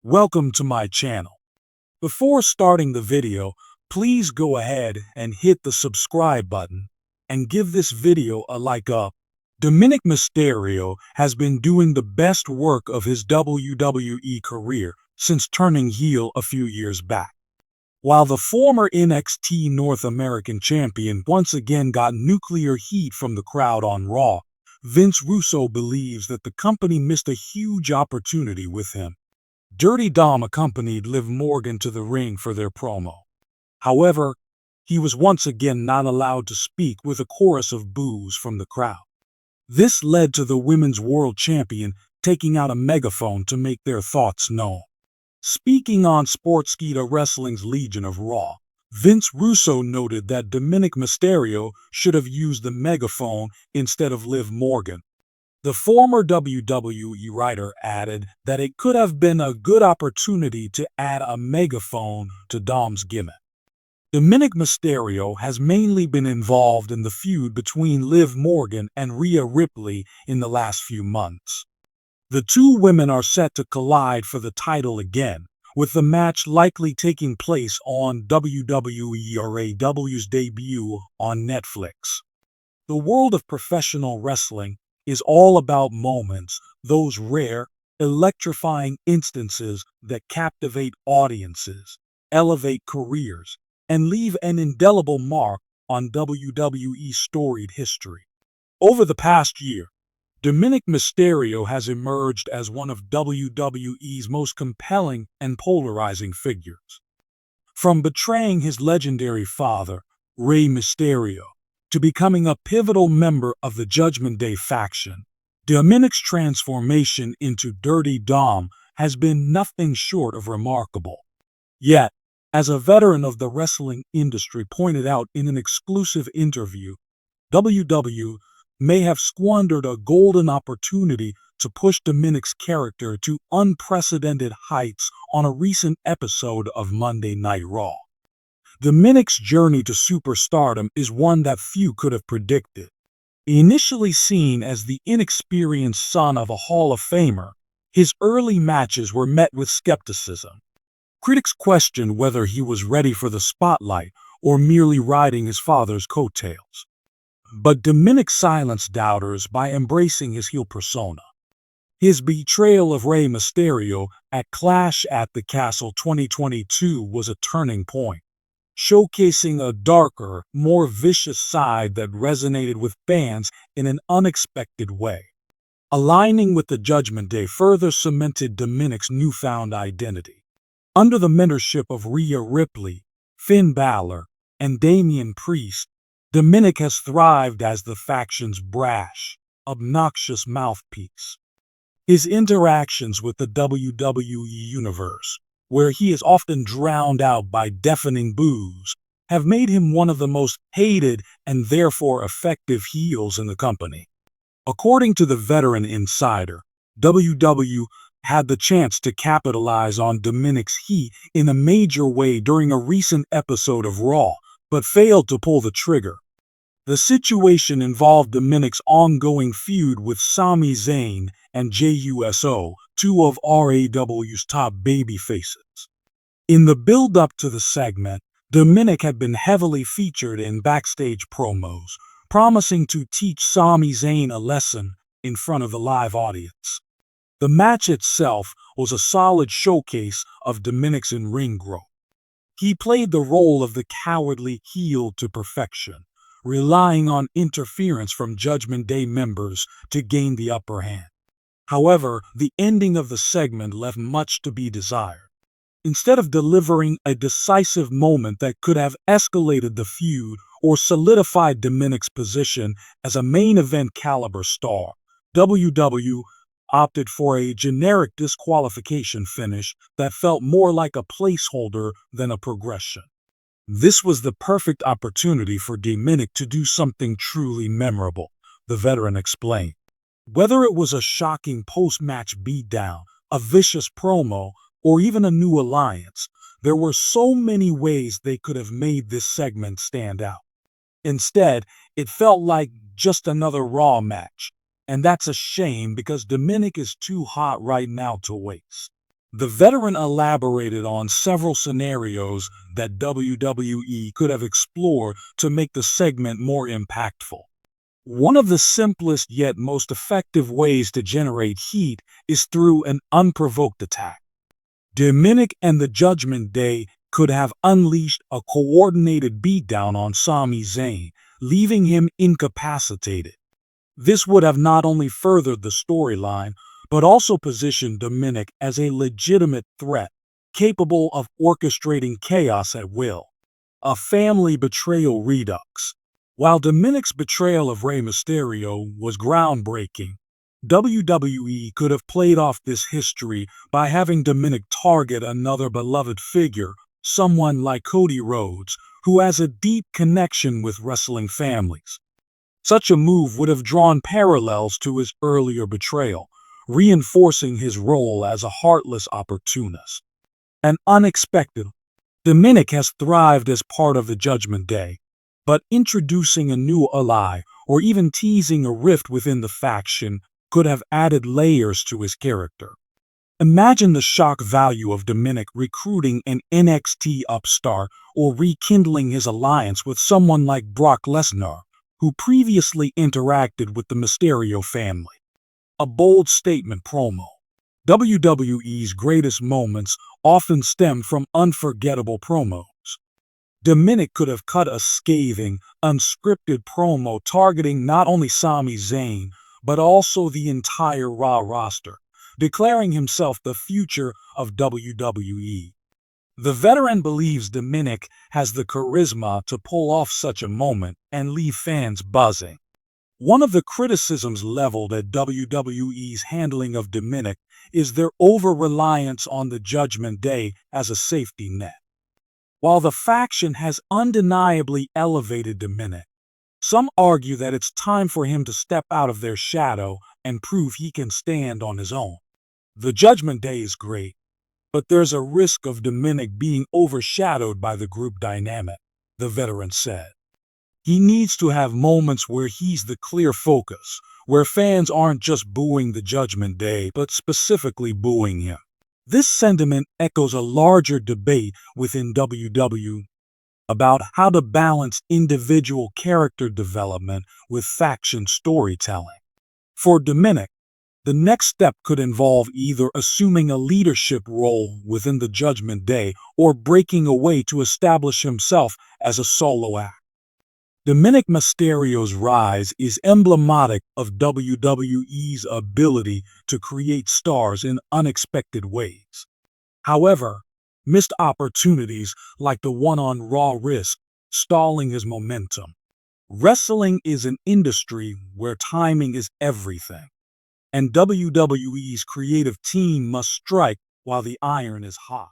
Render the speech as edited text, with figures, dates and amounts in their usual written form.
Welcome to my channel. Before starting the video, please go ahead and hit the subscribe button and give this video a like up. Dominik Mysterio has been doing the best work of his WWE career since turning heel a few years back. While the former NXT North American champion once again got nuclear heat from the crowd on Raw, Vince Russo believes that the company missed a huge opportunity with him. Dirty Dom accompanied Liv Morgan to the ring for their promo. However, he was once again not allowed to speak with a chorus of boos from the crowd. This led to the Women's World Champion taking out a megaphone to make their thoughts known. Speaking on Sportskeeda Wrestling's Legion of Raw, Vince Russo noted that Dominik Mysterio should have used the megaphone instead of Liv Morgan. The former WWE writer added that it could have been a good opportunity to add a megaphone to Dom's gimmick. Dominik Mysterio has mainly been involved in the feud between Liv Morgan and Rhea Ripley in the last few months. The two women are set to collide for the title again, with the match likely taking place on WWE Raw WWE's debut on Netflix. The world of professional wrestling is all about moments, those rare, electrifying instances that captivate audiences, elevate careers, and leave an indelible mark on WWE's storied history. Over the past year, Dominik Mysterio has emerged as one of WWE's most compelling and polarizing figures. From betraying his legendary father, Rey Mysterio, to becoming a pivotal member of the Judgment Day faction, Dominik's transformation into Dirty Dom has been nothing short of remarkable. Yet, as a veteran of the wrestling industry pointed out in an exclusive interview, WWE may have squandered a golden opportunity to push Dominik's character to unprecedented heights on a recent episode of Monday Night Raw. Dominik's journey to superstardom is one that few could have predicted. Initially seen as the inexperienced son of a Hall of Famer, his early matches were met with skepticism. Critics questioned whether he was ready for the spotlight or merely riding his father's coattails. But Dominik silenced doubters by embracing his heel persona. His betrayal of Rey Mysterio at Clash at the Castle 2022 was a turning point, showcasing a darker, more vicious side that resonated with fans in an unexpected way. Aligning with the Judgment Day further cemented Dominik's newfound identity. Under the mentorship of Rhea Ripley, Finn Balor, and Damian Priest, Dominik has thrived as the faction's brash, obnoxious mouthpiece. His interactions with the WWE Universe, where he is often drowned out by deafening boos, have made him one of the most hated and therefore effective heels in the company. According to the veteran insider, WWE had the chance to capitalize on Dominik's heat in a major way during a recent episode of Raw, but failed to pull the trigger. The situation involved Dominik's ongoing feud with Sami Zayn and JUSO, two of RAW's top babyfaces. In the build-up to the segment, Dominik had been heavily featured in backstage promos, promising to teach Sami Zayn a lesson in front of the live audience. The match itself was a solid showcase of Dominik's in-ring growth. He played the role of the cowardly heel to perfection, relying on interference from Judgment Day members to gain the upper hand. However, the ending of the segment left much to be desired. Instead of delivering a decisive moment that could have escalated the feud or solidified Dominik's position as a main event caliber star, WWE opted for a generic disqualification finish that felt more like a placeholder than a progression. This was the perfect opportunity for Dominik to do something truly memorable, the veteran explained. Whether it was a shocking post-match beatdown, a vicious promo, or even a new alliance, there were so many ways they could have made this segment stand out. Instead, it felt like just another Raw match, and that's a shame because Dominik is too hot right now to waste. The veteran elaborated on several scenarios that WWE could have explored to make the segment more impactful. One of the simplest yet most effective ways to generate heat is through an unprovoked attack. Dominic and the Judgment Day could have unleashed a coordinated beatdown on Sami Zayn, leaving him incapacitated. This would have not only furthered the storyline, but also positioned Dominic as a legitimate threat, capable of orchestrating chaos at will. A family betrayal redux. While Dominic's betrayal of Rey Mysterio was groundbreaking, WWE could have played off this history by having Dominic target another beloved figure, someone like Cody Rhodes, who has a deep connection with wrestling families. Such a move would have drawn parallels to his earlier betrayal, reinforcing his role as a heartless opportunist. And unexpected, Dominic has thrived as part of the Judgment Day, but introducing a new ally or even teasing a rift within the faction could have added layers to his character. Imagine the shock value of Dominic recruiting an NXT upstart or rekindling his alliance with someone like Brock Lesnar, who previously interacted with the Mysterio family. A bold statement promo. WWE's greatest moments often stem from unforgettable promos. Dominic could have cut a scathing, unscripted promo targeting not only Sami Zayn, but also the entire Raw roster, declaring himself the future of WWE. The veteran believes Dominic has the charisma to pull off such a moment and leave fans buzzing. One of the criticisms leveled at WWE's handling of Dominic is their over-reliance on the Judgment Day as a safety net. While the faction has undeniably elevated Dominic, some argue that it's time for him to step out of their shadow and prove he can stand on his own. The Judgment Day is great, but there's a risk of Dominic being overshadowed by the group dynamic, the veteran said. He needs to have moments where he's the clear focus, where fans aren't just booing the Judgment Day, but specifically booing him. This sentiment echoes a larger debate within WWE about how to balance individual character development with faction storytelling. For Dominic, the next step could involve either assuming a leadership role within the Judgment Day or breaking away to establish himself as a solo act. Dominik Mysterio's rise is emblematic of WWE's ability to create stars in unexpected ways. However, missed opportunities like the one on Raw risk stalling his momentum. Wrestling is an industry where timing is everything, and WWE's creative team must strike while the iron is hot.